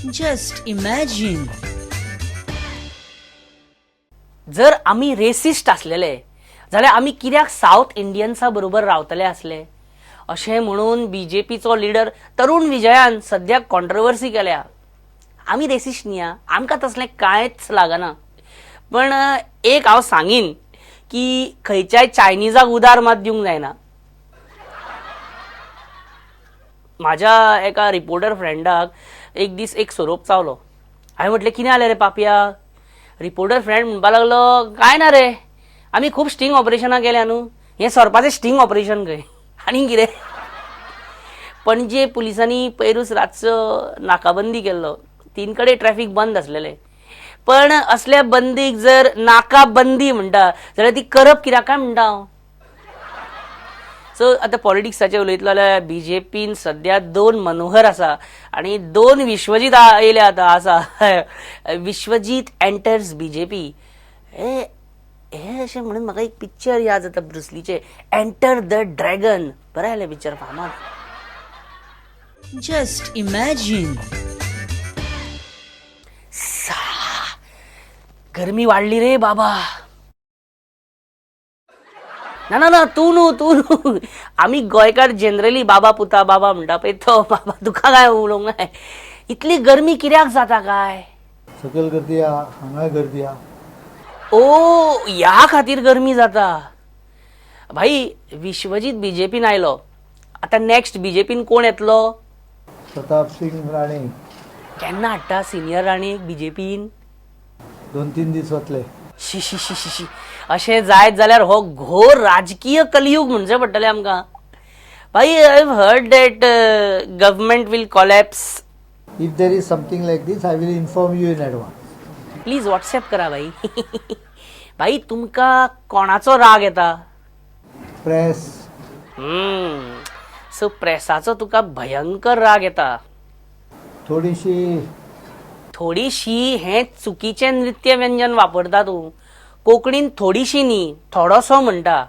Just imagine. जर आम्ही resist असलेले जाल्यार आम्ही कित्याक साऊथ इंडियन्सा बरोबर रावतले असले अशें म्हणून बीजेपीचो लिडर तरुण विजयान सद्याक कॉन्ट्रोवर्सी केल्या. आमी रेसिस्ट न्ही आमकां तसलें कांयच लागना. पण एक हांव सांगीन की खंयच्याय चायनिजाक उदार मात दिवंक जायना. म्हाज्या एका रिपोर्टर फ्रेंडाक एक दीस एक सोरोप चावलो. हांवें म्हटलें कितें जालें रे पापया. रिपोर्टर फ्रेंड म्हणपाक लागलो काय ना रे आमी खूब स्टिंग ऑपरेशनां केल्या न्हू हें सोरपाचें स्टिंग ऑपरेशन खंय आनी कितें. पणजे पुलिसांनी पयरूच रातचो नाकाबंदी केल्लो 3 कडेन ट्रॅफिक बंद आसलेलें. पण असल्या बंदीक जर नाकाबंदी म्हणटा जाल्यार ती करप कित्याक काय म्हणटा हांव. सो आतां पॉलिटिक्साचें उलयतलो जाल्यार बीजेपीन सद्या 2 मनोहर आसा आनी 2 विश्वजीत येयले आतां आसा. विश्वजीत एंटर्स बीजेपी हे अशें म्हणून म्हाका एक पिक्चर याद जाता ब्रुसलीचें एंटर द ड्रॅगन. बरें आसलें पिक्चर फामाद. Just imagine. गरमी वाढली रे बाबा. ना ना ना तू न्हू आमी गोंयकार जनरली बाबा पुता बाबा म्हणटा पळय तो बाबा तुका काय उलोवंक नाय. इतली गरमी कित्याक जाता काय. सकयल गर्दी आहा हांगा गर्दी आहा. ओ ह्या खातीर गरमी जाता. भाई विश्वजीत बीजेपीन आयलो आतां नेक्स्ट बीजेपीन कोण येतलो. प्रताप सिंग राणे केन्ना हाडटा सिनियर राणेक बीजेपीन. 2-3 दीस वतले. शी शी शी शी अशें जायत जाल्यार हो घोर राजकीय कलियूग म्हणचें पडटलें आमकां. भाई I have heard that government will collapse. If there is something like this I will inform you in advance. Please WhatsApp करा भाई. भाई तुमकां कोणाचो राग येता. प्रेस. सो प्रेसाचो तुका भयंकर राग येता. थोडीशी हें चुकीचें नृत्य व्यंजन वापरता तूं. कोंकणीन थोडीशी न्ही थोडोसो म्हणटा.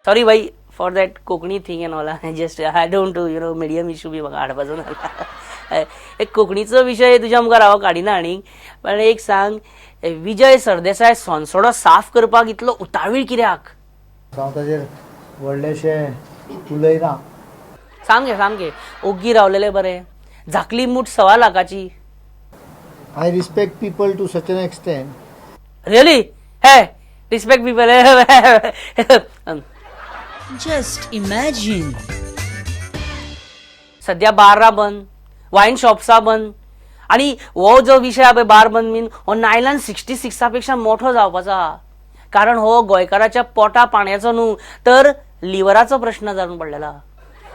सॉरी भाई for that Konkani thing and all. Just I don't medium issue be म्हाका हाडपाचो ना. एक कोंकणीचो विशय तुज्या मुखार हांव काडिना आनीक. पण एक सांग विजय सरदेसाय सोंसोडो साफ करपाक इतलो उतावीळ कित्याक. हांव ताजेर व्हडलेशें उलयना. सामकें ओग्गी रावलेले बरें. झाकली मूठ 1.25 लाखाची. I respect people to such an extent. Really he respect people. Just imagine. सध्या बारां बंद वायन शॉप्सां बंद आनी हो जो विशय आहा पळय बार बंद बीन हो 9/66 पेक्षा मोठो जावपाचो आहा. कारण हो गोंयकाराच्या पोटा पाण्याचो न्हू तर लिव्हराचो प्रश्न जावन पडलेलो आहा.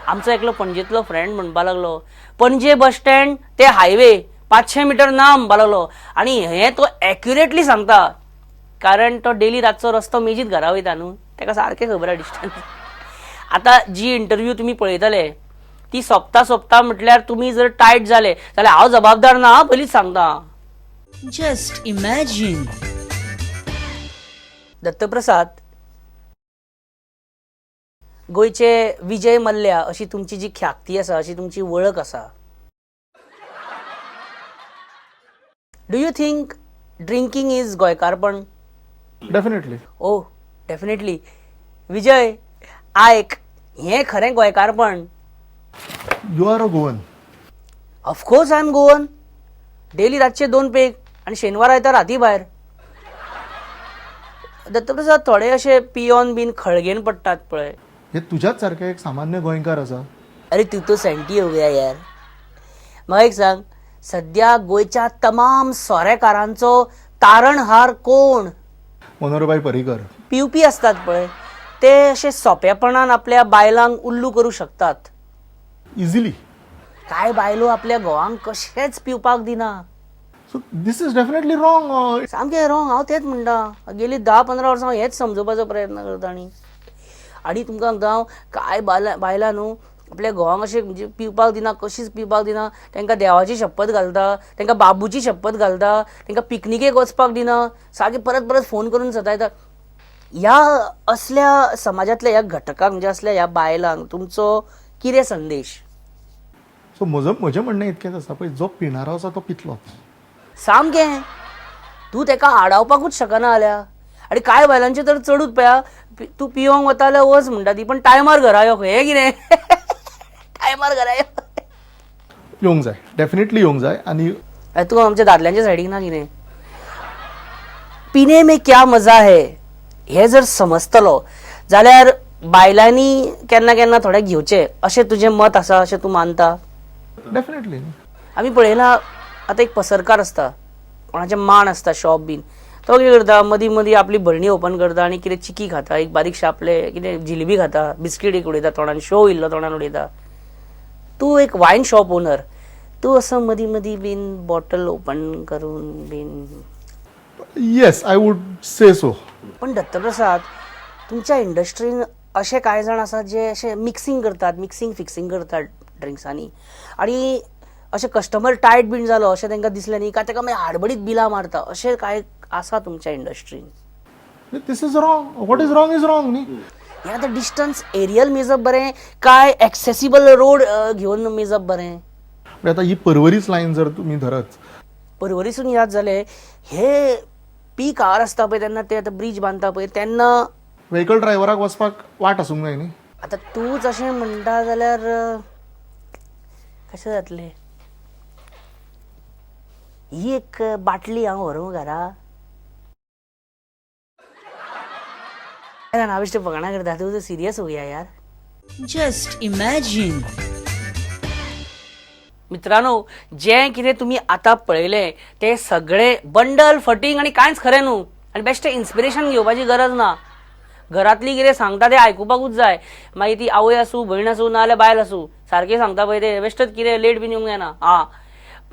आमचो एकलो पणजेंतलो फ्रेंड म्हणपाक लागलो पणजे बस स्टँड ते हायवे 500 मीटर ना म्हणपाक लागलो. आनी हें तो एक्युरेटली सांगता कारण तो डेली रातचो रस्तो मेजीत घरा वयता न्हू ताका सारकें खबर आहा डिस्टन्स. आतां जी इंटरव्यू तुमी पळयतले ती सोंपता म्हटल्यार तुमी जर टायट जाले जाल्यार हांव जबाबदार ना पयलींच सांगता. Just imagine. दत्तप्रसाद गोंयचे विजय मल्ल्या अशी तुमची जी ख्याती आसा अशी तुमची वळख आसा. Do you think drinking is गोंयकारपण. डेफिनेटली. Oh definitely. विजय आयक हें खरें गोंयकारपण. You are a Goan. Of course I am Goan. Daily रातचे 2 पेग आनी शेनवार आयतार राती भायर. दत्तप्रसाद थोडे अशे पियोन बीन खळगेन पडटात पळय. हे तुझ्याच सारखे एक सामान्य गोंयकार आसा. अरे तू तो सेंटी हो गया यार. म्हाका एक सांग सध्या गोंयच्या तमाम सोरेकारांचो तारणहार कोण. मनोहरभाई पर्रीकर. पिवपी असतात पळय ते अशे सोंपेपणान आपल्या बायलांक उल्लू करू शकतात. इजिली. काय बायलो आपल्या घोवांक कशेंच पिवपाक दिना. So this is definitely wrong. सामकें रॉंग. हांव तेंच म्हणटा गेली 10-15 वर्सां हांव हेच समजोवपाचो प्रयत्न करता. आनी तुमकां सांगता हांव काय बायलां न्हू आपल्या घोवांक अशें म्हणजे पिवपाक दिना कशीच पिवपाक दिना. तांकां देवाची शपथ घालता तांकां बाबूची शपथ घालता तांकां पिकनिकेक वचपाक दिना. सारकें परत फोन करून सतायता. ह्या असल्या समाजातल्या ह्या घटकांक म्हणजे असल्या ह्या बायलांक तुमचो कितें संदेश. सो म्हजें म्हणणें इतकेंच आसा पळय, जो पिणारो आसा तो पितलोच. सामकें तूं तेका आडावपाकूच शकना जाल्या. आनी कांय बायलांचे तर चडूच पळया, तूं पिवंक वता जाल्यार वच म्हणटा ती, पण टायमार घरा यो खंय, हें कितें टायमार घरा यो. येवंक जाय, डेफिनेटली येवंक जाय. आनी तू आमच्या दादल्यांच्या सायडीक ना कितें. पिणे में क्या मजा है हे जर समजतलो जाल्यार बायलांनी केन्ना केन्ना थोडे घेवचे, अशें तुजें मत आसा, अशें तूं मानता? डेफिनेटली. आमी पळयलां आतां एक पसरकार आसता, कोणाचें माण आसता, शॉप बीन, तो कितें करता, मदीं मदीं आपली भरणी ओपन करता आनी कितें चिकी खाता, एक बारीकशें आपले कितें जिलेबी खाता, बिस्कीट एक उडयता तोंडान, शो इल्लो तोंडान उडयता. तूं एक वायन शॉप ओनर, तूं असो मदीं मदीं बीन बॉटल ओपन करून बीन? Yes, I would say so. पण दत्तप्रसाद, तुमच्या इंडस्ट्रीन असे कांय जाण आसात जे अशें मिक्सिंग करतात, मिक्सिंग फिक्सिंग करतात ड्रिंक्सांनी, आणि अशें कस्टमर टायट बीन जालो अशें तांकां दिसलें न्ही काय ताका मागीर हाडबडीत बिलां मारता, अशें कांय आसा तुमच्या इंडस्ट्रीन? This is wrong. What is wrong न्ही. हें आतां डिस्टन्स एरियल मेजप बरें काय एक्सेसिबल रोड घेवन मेजप बरें? आतां ही पर्वरीच लायन जर तुमी धरत, परवरीसून याद जालें, हे पीक आवर आसता पळय तेन्ना ते आतां ब्रीज बांदता पळय तेन्ना व्हेकल ड्रायव्हराक वचपाक वाट आसूंक जाय न्ही. आतां तूंच अशें म्हणटा जाल्यार कशें जातलें? ही एक बाटली हांव व्हरूं घरा? हांव बेश्टें फकाणां करता, तूं सिरियस होवया यार. Just imagine. मित्रांनो, जें कितें तुमी आतां पळयलें तें सगळें बंडल फटींग आनी कांयच खरें न्हू. आनी बेश्टें इन्स्पिरेशन घेवपाची गरज ना. घरांतली कितें सांगता तें आयकुपाकूच जाय. मागीर ती आवय आसूं, भयण आसूं, नाल्यार बायल आसूं, सारकें सांगता पळय तें बेश्टच कितें लेट बीन येवंक जायना.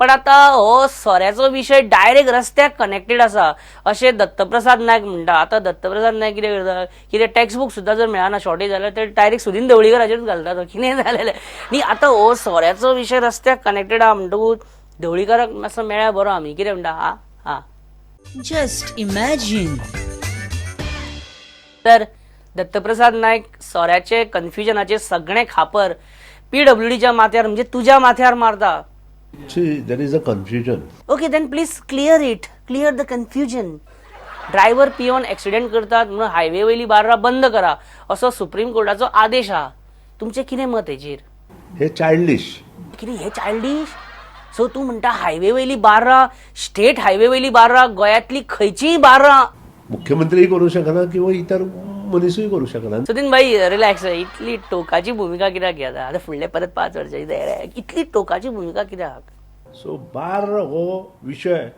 पण आतां हो सोऱ्याचो विशय डायरेक्ट रस्त्याक कनेक्टेड आसा अशें दत्तप्रसाद नायक म्हणटा. आतां दत्तप्रसाद नायक कितें करता, कितें टॅक्स्ट बुक सुद्दां जर मेळना, शॉर्टेज जाल्यार ते डायरेक्ट सुदीन ढवळीकराचेरूच घालता तो, कितें जालेलें न्ही. आतां हो सोऱ्याचो विशय रस्त्याक कनेक्टेड आहा म्हणटकूच ढवळीकाराक मातसो मेळ्ळ्यार बरो आमी, कितें म्हणटा? Just imagine. तर दत्तप्रसाद नायक सोऱ्याचे कन्फ्युजनाचे सगळें खापर PWDच्या माथ्यार म्हणजे तुज्या माथ्यार मारता. See, there is a confusion. Okay, then please clear it, clear the confusion. Driver पिवन एक्सिडेंट करतात म्हणून हायवे वयली बार्रां बंद करा असो सुप्रीम कोर्टाचो आदेश आहा. तुमचें कितें मत हेचेर? हे चाइल्डिश. कितें हे चायल्डिश? सो तूं म्हणटा हायवे वयली बार्रां, स्टेट हायवे वयली बार्रां, गोंयांतली खंयचीय बार्रां मुख्यमंत्रीही करू शकना किंवा इतर मनीसही करू शकना. सुदीन भाई रिलॅक्स, इतली टोकाची भूमिका कित्याक घेता? आतां फुडले परत 5 वर्सां इतली टोकाची भूमिका कित्याक? सो बार हो विषय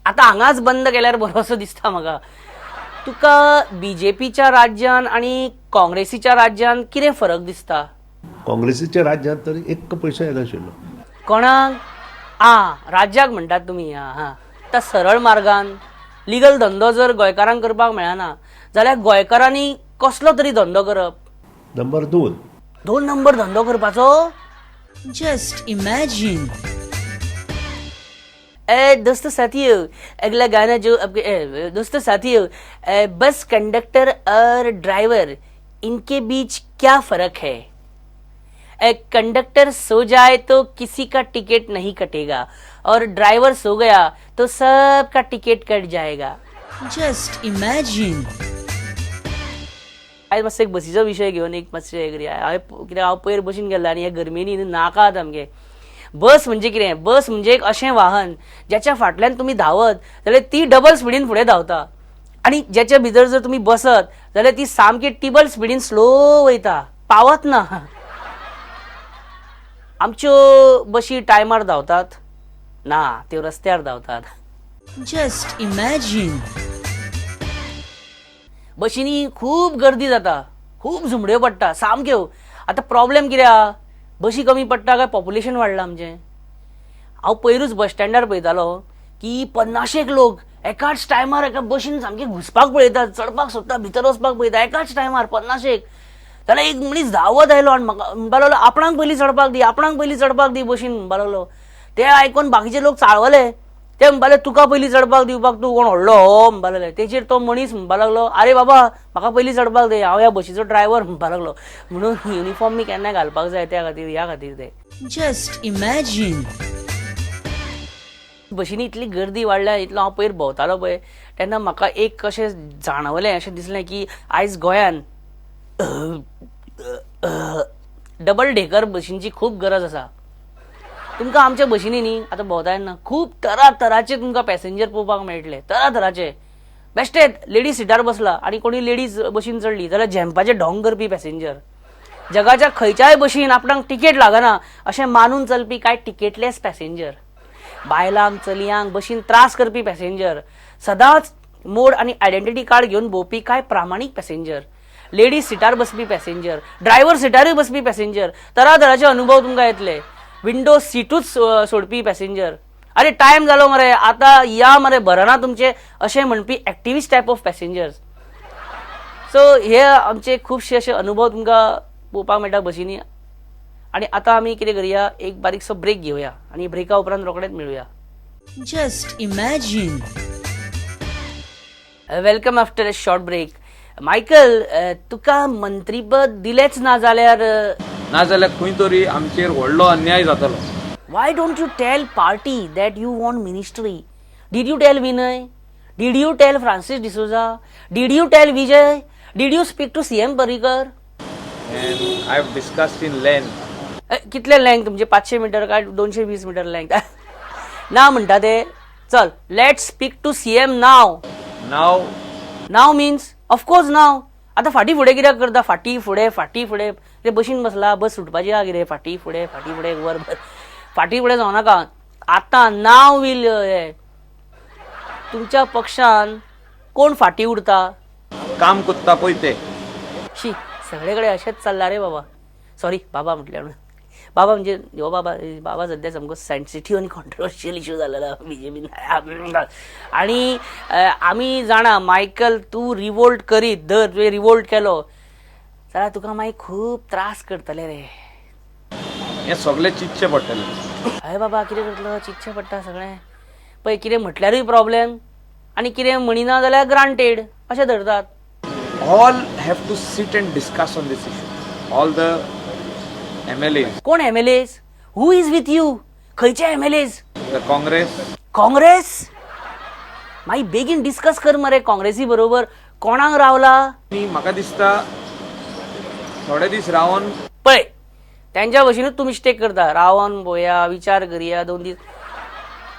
आतां हांगाच बंद केल्यार बरो असो दिसता म्हाका. तुका BJPच्या राज्यान आनी काँग्रेसीच्या राज्यान कितें फरक दिसता? काँग्रेसीच्या राज्यांत तरी एक पैसो येनाशिल्लो. कोणाक? राज्याक म्हणटात तुमी. आतां सरळ मार्गान लिगल धंदो जर गोंयकारांक करपाक मेळना जाल्यार गोंयकारांनी कसलो तरी धंदो करप. नंबर 2, 2 नंबर धंदो करपाचो? Just imagine. दोस्तों साथियों, अगला गाना जो दोस्तों साथियों, बस कंडक्टर और ड्राइवर इनके बीच क्या फर्क है? कंडक्टर सो जाए तो किसी का टिकट नहीं कटेगा और ड्राइवर सो गया तो सबका टिकट कट जाएगा. Just imagine. आयज मातसो एक बसीचो विशय घेवन एक मातशें हें करया. कित्याक हांव पयर बसीन गेल्लो आनी ह्या गरमेनी नाका आमगे. बस म्हणजे कितें? बस म्हणजे एक अशें वाहन ज्याच्या फाटल्यान तुमी धांवत जाल्यार ती डबल स्पिडीन फुडें धांवता, आनी ज्याच्या भितर जर तुमी बसत जाल्यार ती सामकी टिबल स्पिडीन स्लो वयता, पावत ना. आमच्यो बशी टायमार धांवतात ना, त्यो रस्त्यार धांवतात. Just imagine. बशींनी खूब गर्दी जाता, खूब झुमड्यो पडटा सामक्यो. आतां प्रॉब्लेम कितें आहा? बशी कमी पडटा काय पॉप्युलेशन वाडलां आमचें? हांव पयरूच बस स्टँडार पळयतालो की 50 लोक एकाच टायमार एका बशीन सामके घुसपाक पळयतात, चडपाक सोदता, भितर वचपाक पळयता एकाच टायमार 50. जाल्यार एक मनीस धांवत आयलो आनी म्हाका म्हणपा लागलो आपणाक पयलीं चडपाक दी, आपणाक पयलीं चडपाक दी बशीन म्हणपा लागलो. ते आयकून बाकीचे लोक चाळवले. ते म्हणपाले तुका पयलीं चडपाक दिवपाक तूं कोण व्हडलो हो म्हणपा लागले. तेचेर तो मनीस म्हणपा लागलो आरे बाबा म्हाका पयलीं चडपाक दे, हांव ह्या बशीचो ड्रायव्हर म्हणपा लागलो. म्हणून युनिफॉर्म मी केन्ना घालपाक जाय त्या खातीर, ह्या खातीर ते Just imagine. बशींनी इतली गर्दी वाडल्या, इतलो हांव पयर भोंवतालो पळय तेन्ना म्हाका एक कशें जाणवलें अशें दिसलें की आयज गोंयान डबल डेकर बशींची खूब गरज आसा. तुमकां आमच्या बशींनी न्ही आतां भोंवता तेन्ना खूब तरातराचे तुमकां पॅसेंजर पळोवपाक मेळटले, तरातराचे. बेश्टेच लेडीज सिटार बसला आनी कोणी लेडीज बशीन चडली जाल्यार झॅम्पाचे ढोंग करपी पॅसेंजर. जगाच्या खंयच्याय बशीन आपणाक तिकेट लागना अशें मानून चलपी कांय टिकेटलेस पॅसेंजर. बायलांक चलयांक बशीन त्रास करपी पॅसेंजर. सदांच मोड आनी आयडेंटिटी कार्ड घेवन भोंवपी कांय प्रामाणीक पॅसेंजर. लेडीज सिटार बसपी पॅसेंजर, ड्रायव्हर सिटारूय बसपी पॅसेंजर. तरातराचे अनुभव तुमकां येतले. विंडो सीटूच सोडपी पॅसेंजर. अरे टायम जालो मरे, आतां या मरे भरना तुमचे अशें म्हणपी activist type of passengers. So हे आमचे खुबशे अशे अनुभव तुमकां पळोवपाक मेळटा बशींनी. आणि आता आमी कितें करुया, एक बारीकसो ब्रेक घेवया आणि ब्रेका उपरांत रोखडेच मेळुया. Just imagine. Welcome after a short break. Michael, तुका मंत्रीपद दिलेच ना जाल्यार खंय तरी आमचेर व्हडलो अन्याय जातलो. why don't you tell party that you want ministry? Did you tell Vinay? Did you tell Francis D'Souza? Did you tell Vijay? Did you speak to CM Parrikar? And I've discussed in length. कितले length तुमचे 500 metre काय 220 metre length? ना म्हणटा ते. चल, let's speak to CM नाव. नाव means of course नाव. आता फाटी फुडें कित्याक करता? फाटी फुडें ते बशीन बसला, बस सुटपाची आहा कितें? फाटी फुडें वरभर फाटी फुडें जावं नाका. आतां नाव वील तुमच्या पक्षान कोण फाटी उरता? काम कोत्ता पळय ते. शी, सगळे कडेन अशेंच चल्ला रे बाबा. सॉरी बाबा म्हटल्या म्हणून. बाबा म्हणजे हो बाबा सध्या सामको सेन्सिटीव आणि कॉन्ट्रोवर्शियल इश्यू जालेला बीजेपीन. आणि आमी जाणा मायकल, तू रिवोल्ट करीत धर, तुवें रिवोल्ट केलो जाल्यार तुका मागीर खूब त्रास करतले रे. हे सगळे चिंतचे पडटले. हय बाबा, कितें करतलो? चिंतचें पडटा सगळें. पळय, कितें म्हटल्यारूय प्रॉब्लेम आनी कितें म्हणिना जाल्यार ग्रांटेड अशें धरतात. All have to sit and discuss on this issue. All the MLAs. कोण MLAs? Who is with you? खंयचे MLAs? The Congress. काँग्रेस? मागीर बेगीन डिस्कस कर मरे काँग्रेसी बरोबर. कोणाक रावला? आणि म्हाका दिसता थोडे दीस रावन पळय, त्यांच्या भशेनूच तूं मिस्टेक करता. रावन पळोवया, विचार करुया 2 दीस.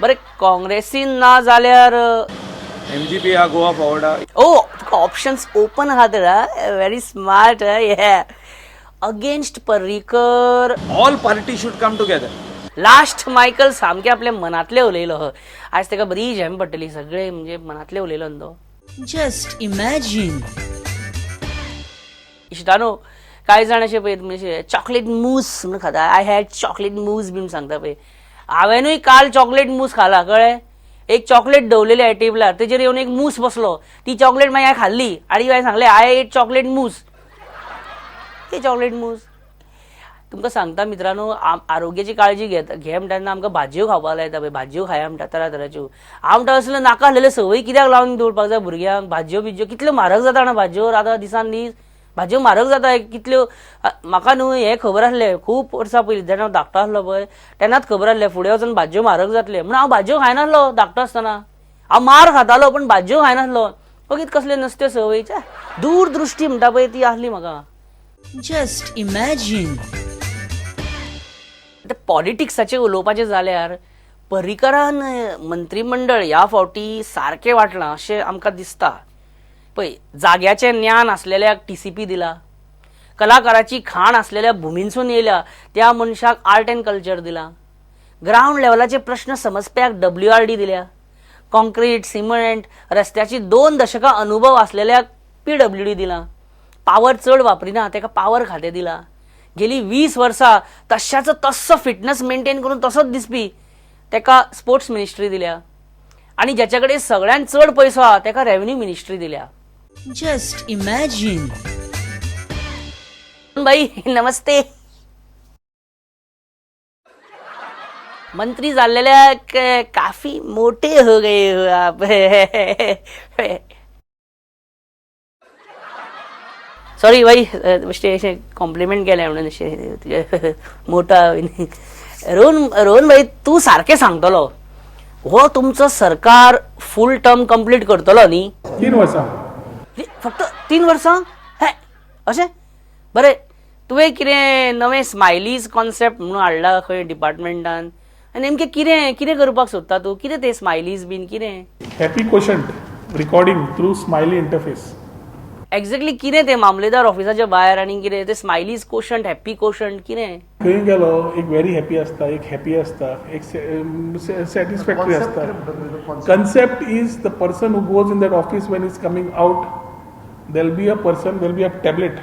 बरें, काँग्रेसीन ना जाल्यार MGP हा गोवा फॉरवर्ड. ओ, तुका ऑप्शन्स ओपन आहात. Very smart. Against Parrikar. All parties should come together. Last Michael सामकें आपल्या मनातले उलयलो. आज ताका बरी झेम पडटली. सगळे म्हणजे मनातले उलयलो न्ही तो. Just imagine. इश्टानो, कांय जाण अशें पळय म्हणजे चॉकलेट मूस म्हणून खाता. आय हॅड चॉकलेट मूस बीन सांगता पळय. हांवेनूय काल चॉकलेट मूस खाला कळ्ळें. एक चॉकलेट दवरलेली आहे टेबलार, तेजेर येवन एक मूस बसलो. ती चॉकलेट मागीर हांवें खाल्ली आनी हांवें सांगलें आय एट चॉकलेट मूस. हे चॉकलेट मूस. तुमकां सांगता मित्रांनो, आरोग्याची काळजी घे म्हणटा आमकां भाजयो खावपाक लायता पळय. भाजयो खाया म्हणटा तरातराच्यो. हांव म्हणटा असल्यो नाका आसलेल्यो संवय कित्याक लावन दवरपाक जाय भुरग्यांक? भाजयो बिजयो कितल्यो म्हारग जाता ना भाजयो. आतां दिसान दीस भाजयो म्हारग जाता कितल्यो. म्हाका न्हू हें खबर आसलें खूब वर्सां पयलीं जेन्ना हांव धाकटो आसलो पळय तेन्नाच खबर आसलें फुडें वचून भाजयो म्हारग जातले म्हणून हांव भाजयो खायनासलो धाकटो आसतना. हांव मार खातालो पण भाजयो खायनासलो. बघीत कसल्यो नसत्यो संवयीच्या. दूरदृश्टी म्हणटा पळय ती आसली म्हाका. Just imagine. पॉलिटिक्साचेर उलोवपाचें जाल्यार पर्रीकरान मंत्रिमंडळ ह्या फावटी सारकें वाटलां अशें आमकां दिसता. पळय, जाग्याचें ज्ञान आसलेल्याक TCP दिला. कलाकाराची खाण आसलेल्या भुमींसून येयल्या त्या मनशाक आर्ट एंड कल्चर दिला. ग्राउंड लेवलाचे प्रश्न समजप्याक WRD दिल्या. कॉन्क्रीट, सिमेंट, रस्त्याची 2 दशकां अनुभव असलेल्याक PWD दिला. पावर चड वापरिना ताका पावर खातें दिला. गेली 20 वर्सां तशाचो तस्सो फिटनेस मेंटेन करून तसोच दिसपी ताका स्पोर्ट्स मिनिस्ट्री दिल्या. आणि ज्याच्या कडेन सगळ्यात चड पयसो आहा ताका रेव्हेन्यू मिनिस्ट्री दिल्या. Just imagine. भाई नमस्ते. मंत्री जाल्लेल्याक काफी मोठे हो गए हो आप. सॉरी भाई अशें कॉम्प्लिमेंट केलें म्हणून अशें तुजें मोठा रोहन भाई तूं सारकें सांगतलो हो तुमचो सरकार फूल टर्म कंप्लीट करतलो न्ही 3 वर्सां फक्त 3 वर्सां हे अशें बरें तुवें कितें नवें स्मायलीज कॉन्सेप्ट म्हणून हाडला खंय डिपार्टमेंटान नेमकें कितें कितें करपाक सोदता तूं कितें तें स्मायलीज बीन कितें happy क्वेश्चंट recording through smiley interface exactly कितें तें मामलेदार ऑफिसाच्या भायर आनी कितें तें स्मायलीज कोशंट हॅप्पी कोशंट कितें खंय गेलो एक व्हेरी हॅपी आसता एक हॅपी आसता एक सॅटिस्फॅक्टरी आसता concept is the person who goes in that office Wien is coming out there be a person there be a tablet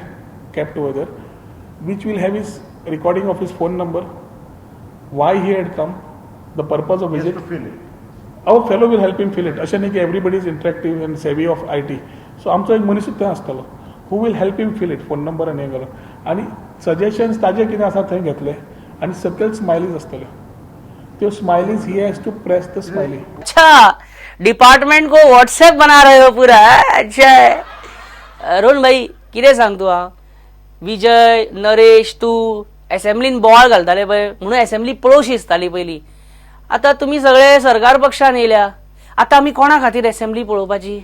kept over there which will have his recording of his phone number, why he had come, the purpose of visit. Our fellow will help him fill it. अशें न्ही की everybody is interactive and savvy of IT. So आमचो एक मनीसूच थंय आसतलो who will help him fill it, phone number आनी हें घालून आनी सजेशन्स ताजे कितें आसा थंय घेतले आनी सकयल स्मायलीज आसतल्यो त्यो smileys he has to press the smiley. अच्छा डिपार्टमेंट को व्हाट्सएप बना रहे हो पूरा अच्छा रोहन भाई कितें सांग तूं आं विजय नरेश तू असेंब्लीन बोवाळ घालताले पळय म्हणून असेंब्ली पळोवशी दिसताली पयलीं आतां तुमी सगळे सरकार पक्षान येयल्या आतां आमी कोणा खातीर असेंब्ली पळोवपाची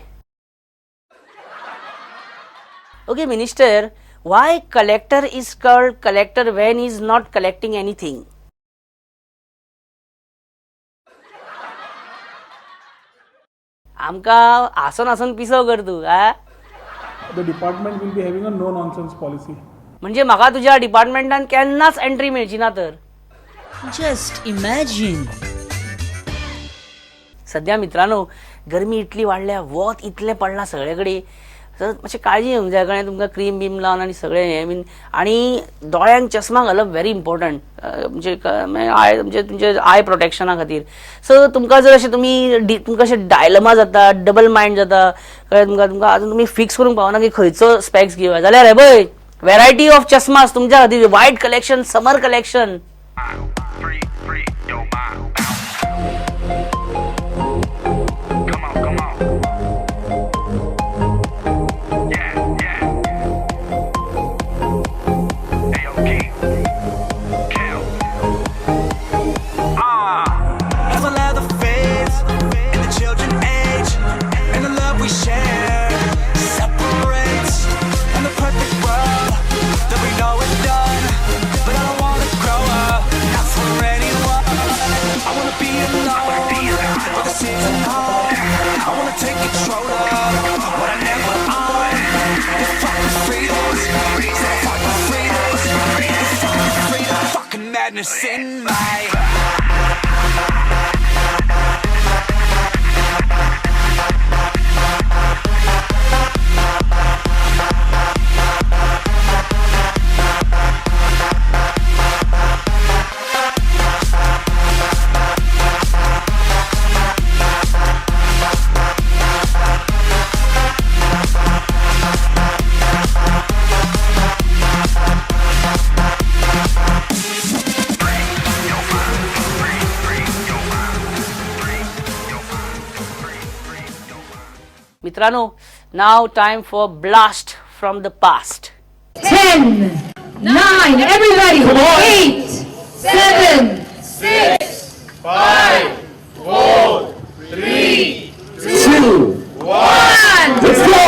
okay minister Y collector is called collector Wien is not collecting anything आमकां हांसून हांसून पिसव कर तूं आ The department will be having a no nonsense policy. म्हणजे म्हाका तुज्या डिपार्टमेंटान केन्नाच एंट्री मेळची ना तर Just imagine. सध्या मित्रांनो गरमी इतली वाडल्या वत इतलें पडलां सगळे कडेन तर मातशें काळजी घेवंक जाय कळ्ळें तुमकां क्रीम बीम लावन आनी सगळें हें बीन आनी दोळ्यांक चश्मा घालप व्हेरी इम्पॉर्टंट म्हणजे आय म्हणजे तुमचे आय प्रोटेक्शना खातीर सो तुमकां जर अशें तुमकां अशें डायलमा जाता डबल मायंड जाता कळ्ळें तुमकां आजून तुमी फिक्स करूंक पावना की खंयचो स्पेक्स घेवया जाल्यार हे पळय व्हेरायटी ऑफ चश्मास तुमच्या खातीर वायट collection summer collection Madness in my मित्रांनो now time for blast from the past 10, 9, everybody, 8, 7, 6, 5, 4, 3, 2, 1, let's go!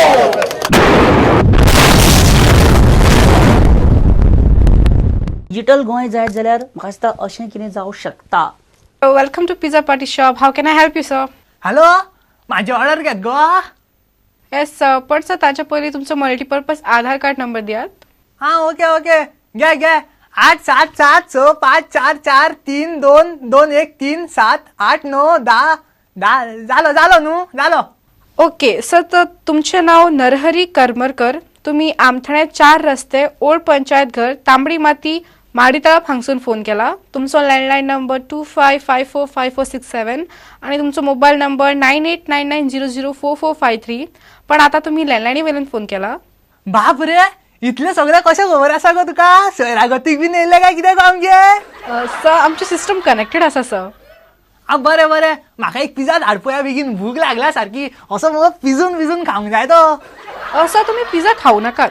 Digital Goa जायत जाल्यार म्हाका दिसता अशें कितें जावं शकता Welcome to Pizza Party Shop. How can I help you, sir? Hello माझी ऑर्डर घेत गो Yes, sir. पण सर ताच्या पयलीं तुमचो मल्टीपर्पज आधार कार्ड नंबर दियात. हा ओके ओके घे घे 87774543221378910 झालो न्हू झालो. ओके सर तर तुमचे नाव नरहरी करमरकर तुम्ही आमथणे 4 रस्ते ओल्ड पंचायत घर तांबडी माती माडीतळप हांगसून फोन केला. तुमचो लँडलाईन नंबर 25545467 आणि तुमचो मोबाईल नंबर 9899004453. पण आता तुम्ही लँडलाईनी वयल्यान फोन केला. बाप रे इतले सगळे कशें खबर आसा गो तुका सोयरागतीक बीन येयले काय कितें गो आमगे. सर आमचे सिस्टम कनेक्टेड आसा सर. बरें बरें म्हाका एक पिझ्झा धाड पळया बेगीन भूक लागल्या सारकी असो मगो पिजून खावंक जाय तो. सर तुम्ही पिझ्झा खाऊ नकात.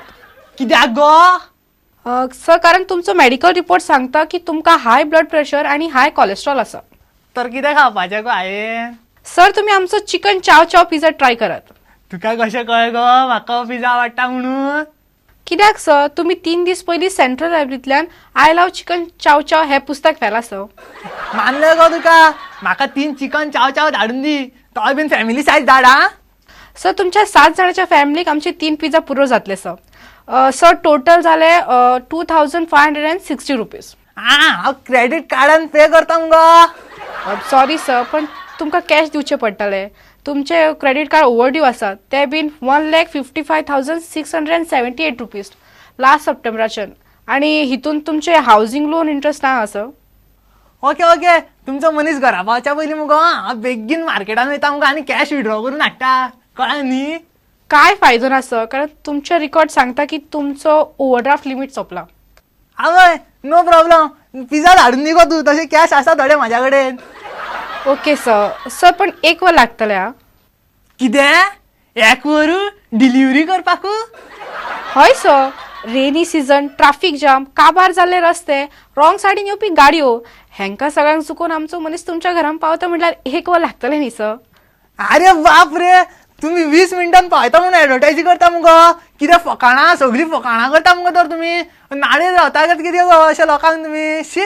कित्याक गो? सर कारण तुमचो मेडिकल रिपोर्ट सांगता की तुमकां हाय ब्लड प्रेशर आणि हाय कोलेस्ट्रॉल आसा. तर कितें खावपाचें गो हांवें? सर तुम्ही आमचो चिकन चाव चाव पिझ्झा ट्राय करात. तुका कशें कळ्ळें गो म्हाका पिझ्झा आवडटा म्हणून? कित्याक सर तुम्ही 3 दीस पयलीं सेंट्रल लायब्ररींतल्यान आय लव चिकन चाव चाव हे पुस्तक व्हेला सर. मानलें गो तुका. म्हाका 3 चिकन चाव चाव धाडून दी. तोय बीन फॅमिली सायज धाड हा. सर तुमच्या 7 जाणांच्या फॅमिलीक आमचे 3 पिझ्झा पुरो जातले सर. सर टोटल जाले 2560 रुपीज. हांव क्रेडिट कार्डान पे करता मगो. सॉरी सर पण तुमकां कॅश दिवचे पडटले. तुमचे क्रेडिट कार्ड ओवरड्यू आसात ते बीन 1,55,678 रुपीज लास्ट सप्टेंबराच्यान आणि हितून तुमचे हावसिंग लोन इंट्रस्ट ना सर. ओके ओके तुमचो मनीस घरा पावच्या पयलीं मगो हांव बेगीन मार्केटान वयता मगो आनी कॅश विड्रॉ करून हाडटा. कळ्ळें न्ही? काय फायदो ना सर कारण तुमचे रिकॉर्ड सांगता की तुमचो ओव्हरड्राफ्ट लिमिट सोंपला. आवय नो प्रॉब्लेम. पिझ्झा धाडून दी गो तूं. तशें कॅश आसा थोडे म्हाज्या कडेन. Okay sir. सर पण 1 वर लागतले हा. कितें? 1 वर डिलिव्हरी करपाक? हय sir. Rainy season traffic jam काबार जाल्ले रस्ते रॉंग सायडीन येवपी गाडयो हेंकां सगळ्यांक चुकून आमचो मनीस तुमच्या घरान पावता म्हटल्यार 1 वर लागतले न्ही सर. अरे बाप रे तुम्ही 20 मिनिटांन पावयता म्हणून एडवर्टायजी करता मगो. कितें फकाणां सगळीं फकाणां करता मगो. तर तुमी नाडे रावता काय कितें गो अशें लोकांक तुमी? शी.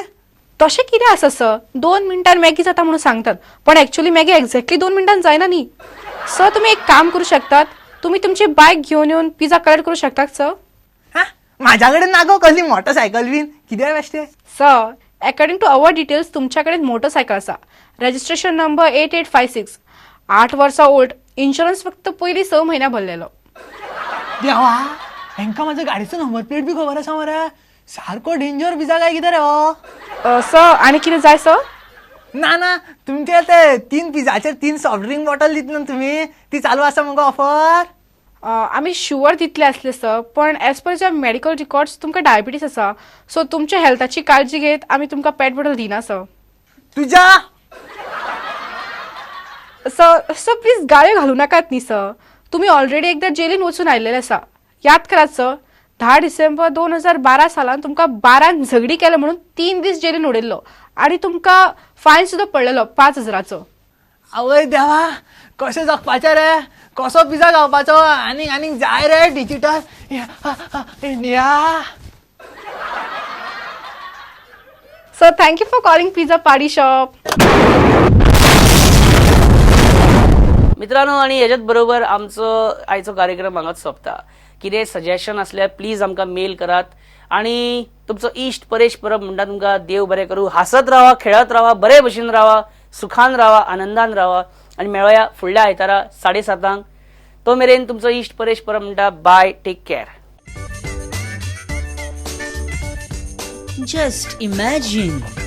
तशें कितें आसा सर 2 मिनटान मॅगी जाता म्हणून सांगतात पण एक्चुअली मॅगी एक्झॅक्टली 2 मिनटान जायना न्ही. सर तुम्ही एक काम करू शकतात. तुम्ही तुमची बायक घेवन येवन पिझ्झा कलेक्ट करू शकतात सर. हा म्हाज्या कडेन ना गो कसली मोटरसायकल बीन. कितें बेश्टे? Sir according to our details तुमच्या कडेन मोटरसायकल आसा. Registration number 8856. 8 वर्सां ओल्ड. इन्शुरन्स फक्त पयलीं 6 म्हयन्या भरलेलो. देवा हेंकां म्हाजो गाडीचो नंबर प्लेट बी खबर आसा मरे. सारको डेंजर पिझ्झा काय कितें रे हो? सर आणि कितें जाय सर? ना ना तुमचे ते 3 पिझ्झाचेर 3 सॉफ्ट ड्रिंक बॉटल दितले तुम्ही. ती चालू आसा मगो ऑफर? आमी शुअर दितले आसले सर पण as per your medical records तुमकां डायबिटीस आसा सो तुमच्या हेल्थाची काळजी घेत आमी तुमकां पेट बॉटल दिना सर. तुझ्या सर प्लीज गाळ्यो घालू नाकात न्ही सर. तुम्ही ऑलरेडी एकदा जेलीन वचून आयिल्ले आसा. याद करात सर 10 डिसेंबर 2012 सालान तुमकां 12 झगडी केले म्हणून 3 दीस जेलीन उडयल्लो आणि तुमकां फायन सुद्धा पडलेलो 5,000चो. आवय देवा कशें जगपाचें रे. कसो पिझ्झा खावपाचो. आनीक आनीक जाय रे digital India. Sir thank you for calling pizza party shop. मित्रांनो आणि याच्यात बरोबर आमचो आयचो कार्यक्रम हांगाच सोंपता. कितें सजेशन असल्यार प्लीज आमकां मेल करात आणि तुमचो इश्ट परेश परब म्हणटा तुमकां देव बरें करूं. हासत रावा खेळत रावा बरे भशेन रावा सुखान रावा आनंदान रावा आणि मेळया फुडल्या आयतारा 7:30. तो मेरेन तुमचो इश्ट परेश परब म्हणटा bye take care. Just imagine.